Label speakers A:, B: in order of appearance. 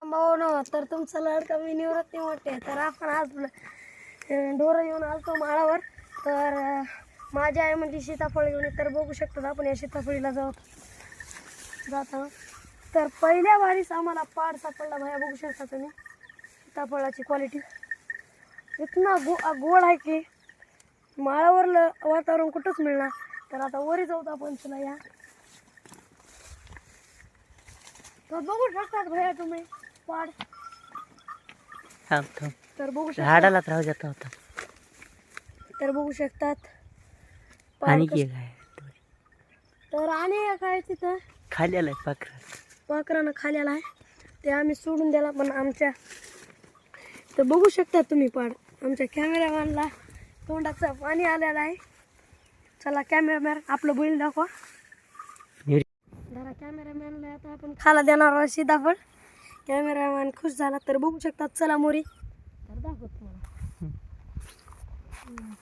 A: भाऊ तर तुमचा लाडका मी निवृत्ती मोठे तर आपण आज ढोरं घेऊन आलतो माळावर. तर माझी आई म्हणजे सीताफळ घेऊन तर बघू शकतो आपण या सीताफळीला जाताना. तर पहिल्या बारीस आम्हाला पाड सापडला भाया, बघू शकता तुम्ही सीताफळाची क्वालिटी इतना गोड आहे की माळावरलं वातावरण कुठंच मिळणार. तर आता वरी जाऊ आपण चला या. तर बघू शकतात भैया तुम्ही पाड. तर बघू
B: झाडाला त्रास जात होता.
A: तर बघू शकतात
B: आणि
A: पाड
B: केलं आहे
A: तर आणि काय तिथं
B: खाली आलाय
A: पाखरानं खाली आला आहे ते आम्ही सोडून द्याला. पण आमच्या तर बघू शकता तुम्ही पाड आमच्या कॅमेरामॅनला तोंडाचं पाणी आलेलं आहे. चला कॅमेरामॅन आपलं बैल दाखवा जरा. कॅमेरामॅनला आता आपण खाला देणार आहोत सीताफळ. कॅमेरामॅन खुश झाला तर बघू शकतात. चला मोरी तर दाखवतो तुम्हाला.